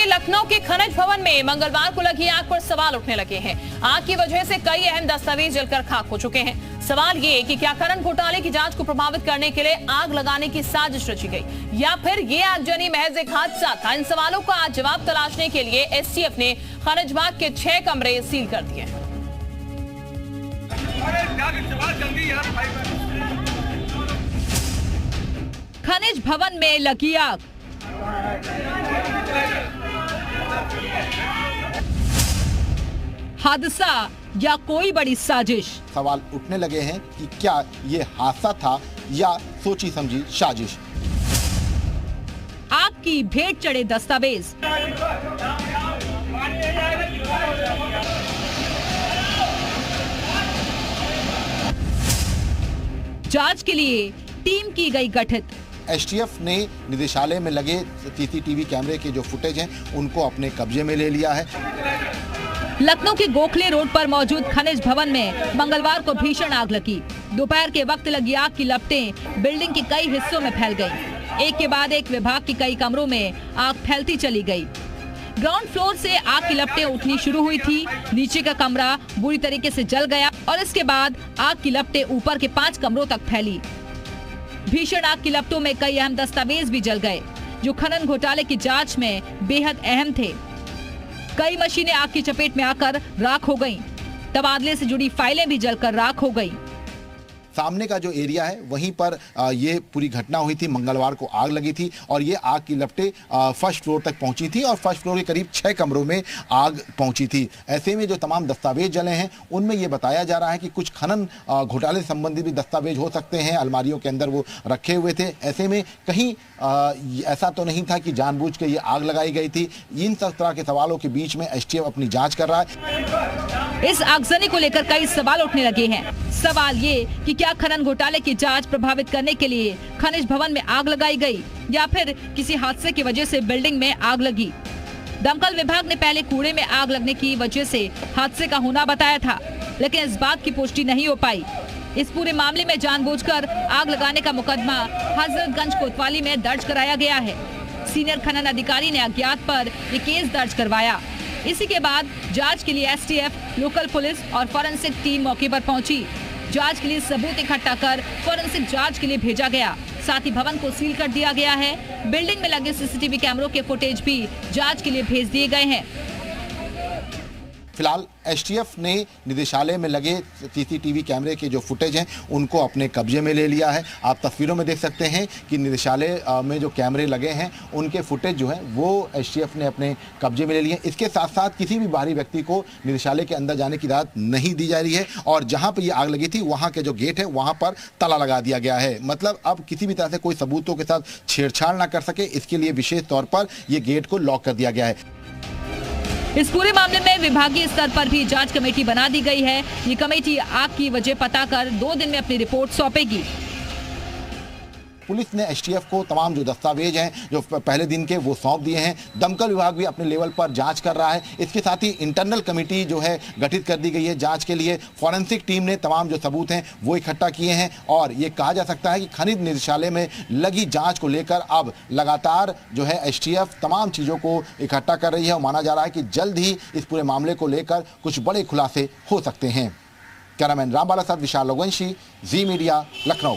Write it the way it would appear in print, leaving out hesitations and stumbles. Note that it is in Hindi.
राजधानी लखनऊ के खनिज भवन में मंगलवार को लगी आग पर सवाल उठने लगे हैं। आग की वजह से कई अहम दस्तावेज जलकर खाक हो चुके हैं। सवाल ये कि क्या खनन घोटाले की जांच को प्रभावित करने के लिए आग लगाने की साजिश रची गई या फिर ये आगजनी महज एक हादसा था। इन सवालों का आज जवाब तलाशने के लिए एसटीएफ ने खनिज विभाग के 6 कमरे सील कर दिए हैं। खनिज भवन में लगी आग। हादसा या कोई बड़ी साजिश? सवाल उठने लगे हैं कि क्या ये हादसा था या सोची समझी साजिश। आग की भेंट चढ़े दस्तावेज। जांच के लिए टीम की गई गठित। एसटीएफ ने निदेशालय में लगे सीसीटीवी कैमरे के जो फुटेज हैं उनको अपने कब्जे में ले लिया है। लखनऊ के गोखले रोड पर मौजूद खनिज भवन में मंगलवार को भीषण आग लगी। दोपहर के वक्त लगी आग की लपटें बिल्डिंग के कई हिस्सों में फैल गईं। एक के बाद एक विभाग के कई कमरों में आग फैलती चली गई। ग्राउंड फ्लोर से आग की लपटें उठनी शुरू हुई थी। नीचे का कमरा बुरी तरीके से जल गया और इसके बाद आग की लपटें ऊपर के 5 कमरों तक फैली। भीषण आग की लपटों में कई अहम दस्तावेज भी जल गए जो खनन घोटाले की जांच में बेहद अहम थे। कई मशीनें आग की चपेट में आकर राख हो गईं। तबादले से जुड़ी फाइलें भी जलकर राख हो गईं। सामने का जो एरिया है वहीं पर ये पूरी घटना हुई थी। मंगलवार को आग लगी थी और ये आग की लपटें फर्स्ट फ्लोर तक पहुंची थी और फर्स्ट फ्लोर के करीब 6 कमरों में आग पहुंची थी। ऐसे में जो तमाम दस्तावेज जले हैं उनमें ये बताया जा रहा है कि कुछ खनन घोटाले संबंधी भी दस्तावेज हो सकते हैं। अलमारियों के अंदर वो रखे हुए थे। ऐसे में कहीं ऐसा तो नहीं था कि जानबूझ के ये आग लगाई गई थी। इन सब तरह के सवालों के बीच में एसटीएफ अपनी जाँच कर रहा है। इस आगजनी को लेकर कई सवाल उठने लगे हैं। सवाल ये कि क्या खनन घोटाले की जांच प्रभावित करने के लिए खनिज भवन में आग लगाई गई या फिर किसी हादसे की वजह से बिल्डिंग में आग लगी। दमकल विभाग ने पहले कूड़े में आग लगने की वजह से हादसे का होना बताया था, लेकिन इस बात की पुष्टि नहीं हो पाई। इस पूरे मामले में जानबूझकर आग लगाने का मुकदमा हजरतगंज कोतवाली में दर्ज कराया गया है। सीनियर खनन अधिकारी ने अज्ञात पर ये केस दर्ज करवाया। इसी के बाद जांच के लिए एसटीएफ, लोकल पुलिस और फॉरेंसिक टीम मौके पर पहुंची। जांच के लिए सबूत इकट्ठा कर फॉरेंसिक जांच के लिए भेजा गया। साथ ही भवन को सील कर दिया गया है। बिल्डिंग में लगे सीसीटीवी कैमरों के फुटेज भी जांच के लिए भेज दिए गए हैं। फिलहाल एसटीएफ ने निदेशालय में लगे सीसीटीवी कैमरे के जो फुटेज हैं उनको अपने कब्जे में ले लिया है। आप तस्वीरों में देख सकते हैं कि निदेशालय में जो कैमरे लगे हैं उनके फुटेज जो है वो एसटीएफ ने अपने कब्जे में ले लिए। इसके साथ साथ किसी भी बाहरी व्यक्ति को निदेशालय के अंदर जाने की इजाज़त नहीं दी जा रही है और जहाँ पर ये आग लगी थी वहाँ के जो गेट है वहाँ पर ताला लगा दिया गया है। मतलब अब किसी भी तरह से कोई सबूतों के साथ छेड़छाड़ ना कर सके, इसके लिए विशेष तौर पर यह गेट को लॉक कर दिया गया है। इस पूरे मामले में विभागीय स्तर पर भी जांच कमेटी बना दी गई है। ये कमेटी आग की वजह पता कर 2 दिन में अपनी रिपोर्ट सौंपेगी। पुलिस ने एसटीएफ को तमाम जो दस्तावेज हैं जो पहले दिन के वो सौंप दिए हैं। दमकल विभाग भी अपने लेवल पर जांच कर रहा है। इसके साथ ही इंटरनल कमेटी जो है गठित कर दी गई है जांच के लिए। फॉरेंसिक टीम ने तमाम जो सबूत हैं वो इकट्ठा किए हैं और ये कहा जा सकता है कि खनिज निदेशालय में लगी जांच को लेकर अब लगातार जो है एसटीएफ तमाम चीज़ों को इकट्ठा कर रही है और माना जा रहा है कि जल्द ही इस पूरे मामले को लेकर कुछ बड़े खुलासे हो सकते हैं। कैमरामैन रामबाला साथ विशाल लोगवंशी, जी मीडिया, लखनऊ।